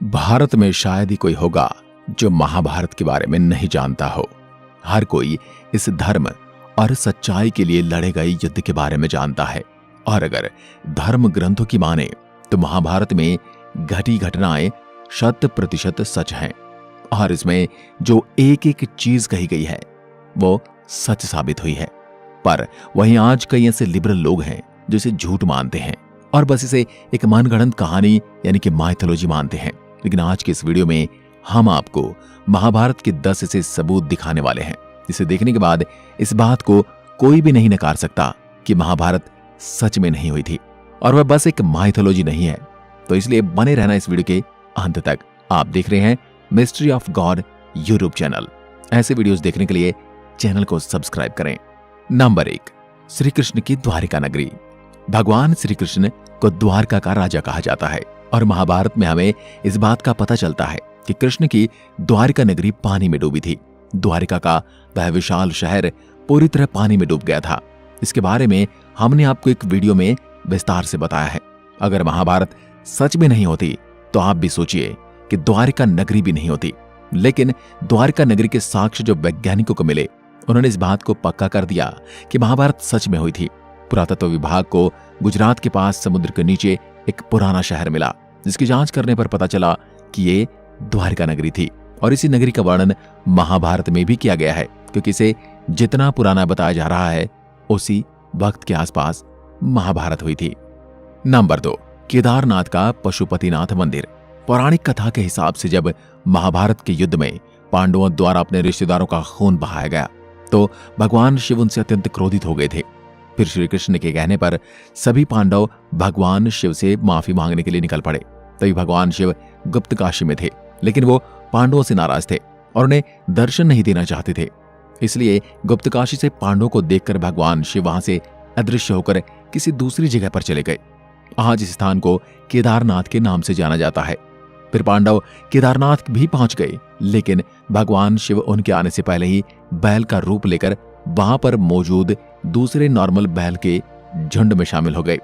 भारत में शायद ही कोई होगा जो महाभारत के बारे में नहीं जानता हो। हर कोई इस धर्म और सच्चाई के लिए लड़े गए युद्ध के बारे में जानता है। और अगर धर्म ग्रंथों की माने तो महाभारत में घटी घटनाएं 100% सच हैं और इसमें जो एक एक चीज कही गई है वो सच साबित हुई है। पर वहीं आज कई ऐसे लिबरल लोग हैं जो इसे झूठ मानते हैं और बस इसे एक मनगढ़ंत कहानी यानी कि माइथोलॉजी मानते हैं। लेकिन आज के इस वीडियो में हम आपको महाभारत के 10 ऐसे सबूत दिखाने वाले हैं जिसे देखने के बाद इस बात को कोई भी नहीं नकार सकता कि महाभारत सच में नहीं हुई थी और वह बस एक माइथोलॉजी नहीं है। तो इसलिए बने रहना इस वीडियो के अंत तक। आप देख रहे हैं mystery of God YouTube channel. ऐसे वीडियोस देखने के लिए चैनल को सब्सक्राइब करें। नंबर 1, श्री कृष्ण की द्वारिका नगरी। भगवान श्री कृष्ण को द्वारका का राजा कहा जाता है और महाभारत में हमें इस बात का पता चलता है कि कृष्ण की द्वारिका नगरी पानी में डूबी थी। द्वारिका का वह विशाल शहर पूरी तरह पानी में डूब गया था। इसके बारे में हमने आपको एक वीडियो में विस्तार से बताया है। अगर महाभारत सच में नहीं होती तो आप भी सोचिए कि द्वारिका नगरी भी नहीं होती। लेकिन द्वारिका नगरी के साक्ष्य जो वैज्ञानिकों को मिले उन्होंने इस बात को पक्का कर दिया कि महाभारत सच में हुई थी। पुरातत्व विभाग को गुजरात के पास समुद्र के नीचे एक पुराना शहर मिला जिसकी जांच करने पर पता चला कि ये द्वारिका नगरी थी और इसी नगरी का वर्णन महाभारत में भी किया गया है क्योंकि इसे जितना पुराना बताया जा रहा है उसी वक्त के आसपास महाभारत हुई थी। नंबर 2, केदारनाथ का पशुपतिनाथ मंदिर। पौराणिक कथा के हिसाब से जब महाभारत के युद्ध में पांडवों द्वारा अपने रिश्तेदारों का खून बहाया गया तो भगवान शिव उनसे अत्यंत क्रोधित हो गए थे। फिर श्री कृष्ण के कहने पर सभी पांडव भगवान शिव से माफी मांगने के लिए निकल पड़े। तभी भगवान शिव गुप्त काशी में थे लेकिन वो पांडवों से नाराज थे और उन्हें दर्शन नहीं देना चाहते थे। इसलिए गुप्त काशी से पांडवों को देखकर भगवान शिव वहां से अदृश्य होकर किसी दूसरी जगह पर चले गए। आज इस स्थान को केदारनाथ के नाम से जाना जाता है। फिर पांडव केदारनाथ भी पहुंच गए लेकिन भगवान शिव उनके आने से पहले ही बैल का रूप लेकर वहां पर मौजूद दूसरे नॉर्मल बैल के झुंड में शामिल हो गए।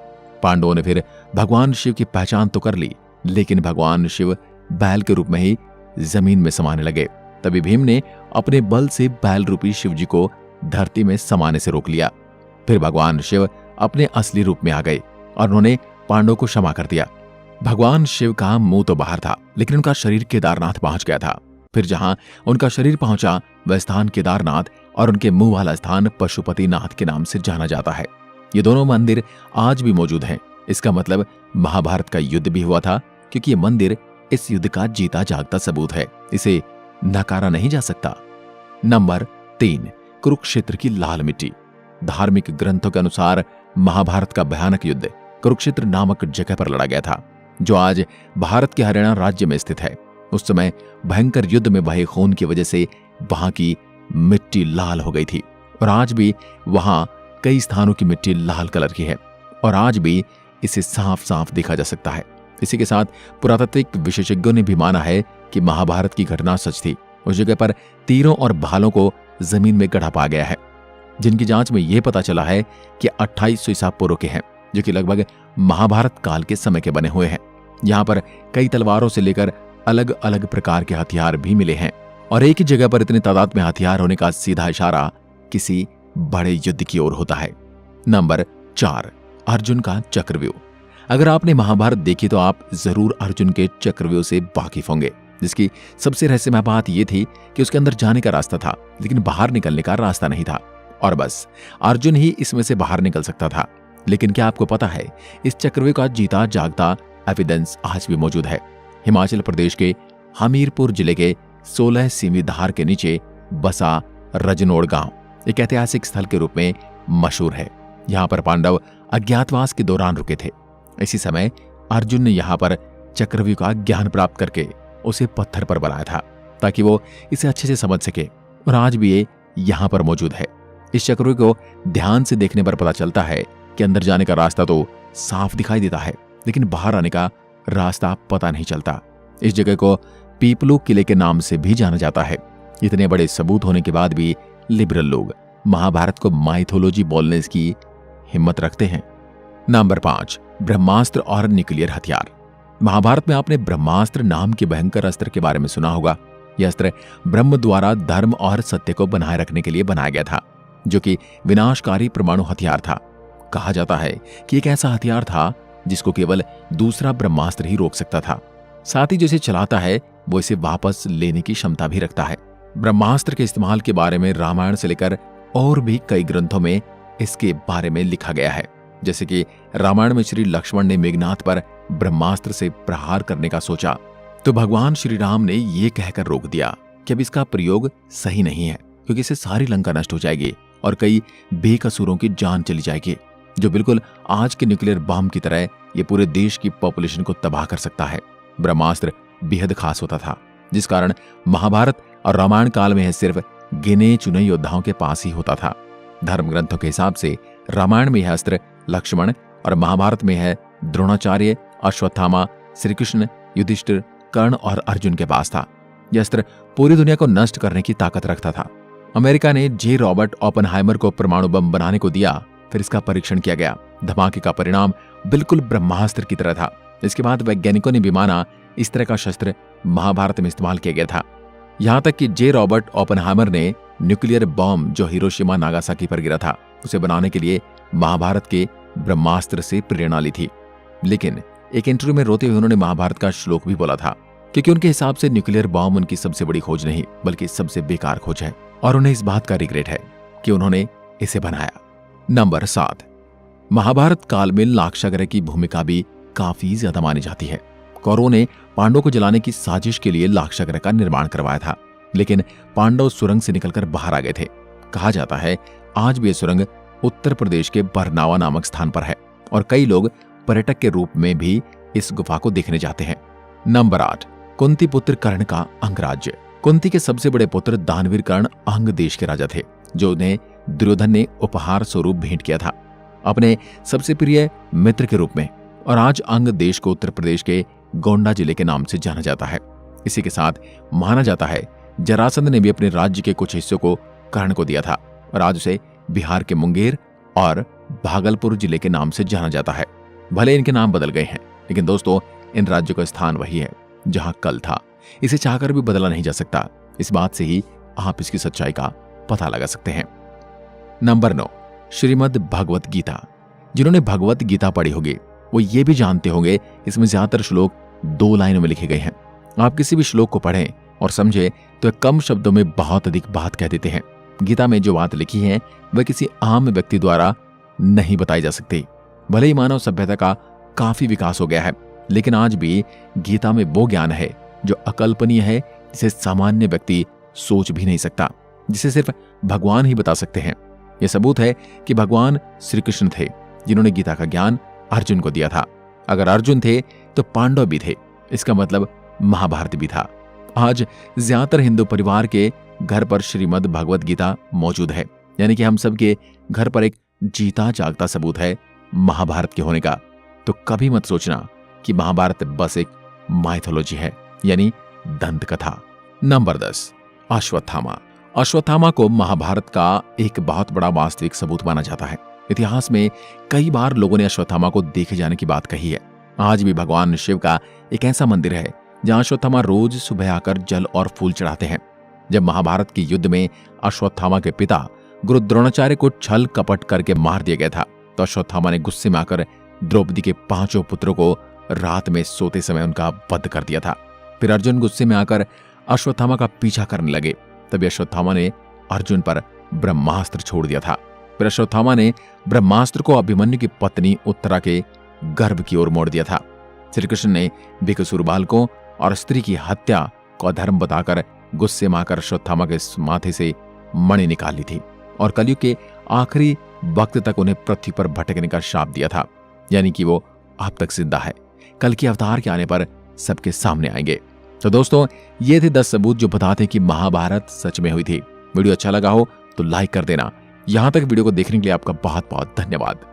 पांडवों ने फिर भगवान शिव की पहचान तो कर ली लेकिन भगवान शिव बैल के रूप में ही जमीन में समाने लगे। तभी भीम ने अपने बल से बैल रूपी शिव जी को धरती में समाने से रोक लिया। फिर भगवान शिव अपने असली रूप में आ गए और उन्होंने पांडवों को क्षमा कर दिया। भगवान शिव का मुंह तो बाहर था लेकिन उनका शरीर केदारनाथ पहुंच गया था। फिर जहां उनका शरीर पहुंचा वह स्थान केदारनाथ और उनके मुंह वाला स्थान पशुपतिनाथ के नाम से जाना जाता है। ये दोनों मंदिर आज भी मौजूद हैं। इसका मतलब महाभारत का युद्ध भी हुआ था क्योंकि ये मंदिर इस युद्ध का जीता जागता सबूत है। इसे नकारा नहीं जा सकता। नंबर 3, कुरुक्षेत्र की लाल मिट्टी। धार्मिक ग्रंथों के अनुसार महाभारत का भयानक युद्ध कुरुक्षेत्र नामक जगह पर लड़ा गया था जो आज भारत के हरियाणा राज्य में स्थित है। उस समय भयंकर युद्ध में बहे खून की वजह से वहां की मिट्टी लाल हो गई थी और आज भी वहां कई स्थानों की मिट्टी लाल कलर की है और आज भी इसे साफ साफ देखा जा सकता है। इसी के साथ पुरातात्विक विशेषज्ञों ने भी माना है कि महाभारत की घटना सच थी। उस जगह पर तीरों और भालों को जमीन में गढ़ा पा गया है जिनकी जांच में यह पता चला है कि 2800 ईसा पूर्व के हैं जो कि लगभग महाभारत काल के समय के बने हुए हैं। यहाँ पर कई तलवारों से लेकर अलग अलग प्रकार के हथियार भी मिले हैं और एक ही जगह पर इतनी तादाद में हथियार होने का सीधा इशारा किसी बड़े युद्ध की ओर होता है। नंबर 4, अर्जुन का चक्रव्यूह। अगर आपने महाभारत देखी तो आप जरूर अर्जुन के चक्रव्यूह से वाकिफ होंगे जिसकी सबसे रहस्यमय बात यह थी कि उसके अंदर जाने का रास्ता था लेकिन बाहर निकलने का रास्ता नहीं था और बस अर्जुन ही इसमें से बाहर निकल सकता था। लेकिन क्या आपको पता है इस चक्रव्यूह का जीता जागता एविडेंस आज भी मौजूद है। हिमाचल प्रदेश के हमीरपुर जिले के 16 सीमी धार के नीचे बसा रजनोड़ गांव एक ऐतिहासिक स्थल के रूप में मशहूर है। यहाँ पर पांडव अज्ञातवास के दौरान रुके थे। इसी समय अर्जुन ने यहाँ पर चक्रव्यूह का ज्ञान प्राप्त करके उसे पत्थर पर बनाया था ताकि वो इसे अच्छे से समझ सके और आज भी ये यहाँ पर मौजूद है। इस चक्रव्यूह को ध्यान से देखने पर पता चलता है कि अंदर जाने का रास्ता तो साफ दिखाई देता है लेकिन बाहर आने का रास्ता पता नहीं चलता। इस जगह को पीपलू किले के नाम से भी जाना जाता है। इतने बड़े सबूत होने के बाद भी लिबरल लोग महाभारत को माइथोलॉजी बोलने की हिम्मत रखते हैं। नंबर 5, ब्रह्मास्त्र और न्यूक्लियर हथियार। महाभारत में आपने ब्रह्मास्त्र नाम के भयंकर अस्त्र के बारे में सुना होगा। यह अस्त्र ब्रह्म द्वारा धर्म और सत्य को बनाए रखने के लिए बनाया गया था, जो कि विनाशकारी परमाणु हथियार था। कहा जाता है कि एक ऐसा हथियार था जिसको केवल दूसरा ब्रह्मास्त्र ही रोक सकता था। साथ ही जिसे चलाता है वो इसे वापस लेने की क्षमता भी रखता है। ब्रह्मास्त्र के इस्तेमाल के बारे में रामायण से लेकर और भी कई ग्रंथों में इसके बारे में लिखा गया है। जैसे कि रामायण में श्री लक्ष्मण ने मेघनाथ पर ब्रह्मास्त्र से प्रहार करने का सोचा तो भगवान श्री राम ने ये कहकर रोक दिया कि अब इसका प्रयोग सही नहीं है, क्योंकि इससे सारी लंका नष्ट हो जाएगी और कई बेकसूरों की जान चली जाएगी, जो बिल्कुल आज के न्यूक्लियर बम की तरह ये पूरे देश की पॉपुलेशन को तबाह कर सकता है। ब्रह्मास्त्र बेहद खास होता था, जिस कारण महाभारत और रामायण काल में सिर्फ गिने चुने योद्धाओं के पास ही होता था। धर्म ग्रंथों के हिसाब से रामायण में यह अस्त्र लक्ष्मण और महाभारत में है द्रोणाचार्य, अश्वत्थामा, श्री कृष्ण, युधिष्ठिर, कर्ण और अर्जुन के पास था। यह अस्त्र पूरी दुनिया को नष्ट करने की ताकत रखता था। अमेरिका ने जे रॉबर्ट ओपेनहाइमर को परमाणु बम बनाने को दिया, फिर इसका परीक्षण किया गया। धमाके का परिणाम बिल्कुल ब्रह्मास्त्र की तरह था। इसके बाद वैज्ञानिकों ने भी माना इस तरह का शस्त्र महाभारत में इस्तेमाल किया गया था। यहां तक कि जे रॉबर्ट ओपेनहाइमर ने न्यूक्लियर बम जो हिरोशिमा नागासाकी पर गिरा था उसे बनाने के लिए महाभारत के ब्रह्मास्त्र से प्रेरणा ली थी। लेकिन एक इंटरव्यू में रोते हुए उन्होंने महाभारत का श्लोक भी बोला था, क्योंकि उनके हिसाब से न्यूक्लियर बम उनकी सबसे बड़ी खोज नहीं बल्कि सबसे बेकार खोज है और उन्हें इस बात का रिग्रेट है कि उन्होंने इसे बनाया। नंबर 7, महाभारत काल में लाक्षागृह की भूमिका भी काफी ज्यादा मानी जाती है। कौरवों ने पांडवों को जलाने की साजिश के लिए लाक्षागृह का निर्माण करवाया था, लेकिन पांडव सुरंग से निकलकर बाहर आ गए थे। कहा जाता है आज भी यह सुरंग उत्तर प्रदेश के बरनावा नामक स्थान पर है और कई लोग पर्यटक के रूप में भी इस गुफा को देखने जाते हैं। नंबर 8, कुंती पुत्र कर्ण का अंगराज्य। कुंती के सबसे बड़े पुत्र दानवीर कर्ण अंग देश के राजा थे, जो उन्हें दुर्योधन ने उपहार स्वरूप भेंट किया था अपने सबसे प्रिय मित्र के रूप में। और आज अंग देश को उत्तर प्रदेश के गोंडा जिले के नाम से जाना जाता है। इसी के साथ माना जाता है जरासंध ने भी अपने राज्य के कुछ हिस्सों को कर्ण को दिया था और आज उसे बिहार के मुंगेर और भागलपुर जिले के नाम से जाना जाता है। भले इनके नाम बदल गए हैं, लेकिन दोस्तों इन राज्यों का स्थान वही है जहां कल था। इसे चाहकर भी बदला नहीं जा सकता। इस बात से ही आप इसकी सच्चाई का पता लगा सकते हैं। नंबर 9, श्रीमद् भगवत गीता। जिन्होंने भगवत गीता पढ़ी होगी वो ये भी जानते होंगे इसमें ज्यादातर श्लोक 2 लाइनों में लिखे गए हैं। आप किसी भी श्लोक को पढ़ें और समझे तो कम शब्दों में बहुत अधिक बात कह देते हैं। गीता में जो बात लिखी है वह किसी आम व्यक्ति द्वारा नहीं बताई जा सकती। भले ही मानव सभ्यता का काफी विकास हो गया है, लेकिन आज भी गीता में वो ज्ञान है जो अकल्पनीय है, जिसे सामान्य व्यक्ति सोच भी नहीं सकता, जिसे सिर्फ भगवान ही बता सकते हैं। यह सबूत है कि भगवान श्री कृष्ण थे जिन्होंने गीता का ज्ञान अर्जुन को दिया था। अगर अर्जुन थे तो पांडव भी थे, इसका मतलब महाभारत भी था। आज ज्यादातर हिंदू परिवार के घर पर श्रीमद् भगवत गीता मौजूद है, यानी कि हम सबके घर पर एक जीता जागता सबूत है महाभारत के होने का। तो कभी मत सोचना कि महाभारत बस एक माइथोलॉजी है, यानी दंत कथा। नंबर 10, अश्वत्थामा। अश्वत्थामा को महाभारत का एक बहुत बड़ा वास्तविक सबूत माना जाता है। इतिहास में कई बार लोगों ने अश्वत्थामा को देखे जाने की बात कही है। आज भी भगवान शिव का एक ऐसा मंदिर है जहां अश्वत्थामा रोज सुबह आकर जल और फूल चढ़ाते हैं। जब महाभारत के युद्ध में अश्वत्थामा के पिता गुरु द्रोणाचार्य को छल कपट करके मार दिया गया था, तो अश्वत्थामा ने गुस्से में आकर द्रौपदी के 5 पुत्रों को रात में सोते समय उनका वध कर दिया था। फिर अर्जुन गुस्से में आकर अश्वत्थामा का पीछा करने लगे। तभी अश्वत्थामा ने अर्जुन पर ब्रह्मास्त्र छोड़ दिया था। फिर अश्वत्थामा ने ब्रह्मास्त्र को अभिमन्यु की पत्नी उत्तरा के गर्भ की ओर मोड़ दिया था। श्री कृष्ण ने बेकसूर बालकों और स्त्री की हत्या को अधर्म बताकर गुस्से में आकर अश्वत्थामा के माथे से मणि निकाल ली थी और कलयुग के आखिरी वक्त तक उन्हें पृथ्वी पर भटकने का श्राप दिया था, यानी कि वो अब तक जिंदा है। कल के अवतार के आने पर सबके सामने आएंगे। तो दोस्तों ये थे 10 सबूत जो बताते हैं कि महाभारत सच में हुई थी। वीडियो अच्छा लगा हो तो लाइक कर देना। यहां तक वीडियो को देखने के लिए आपका बहुत बहुत धन्यवाद।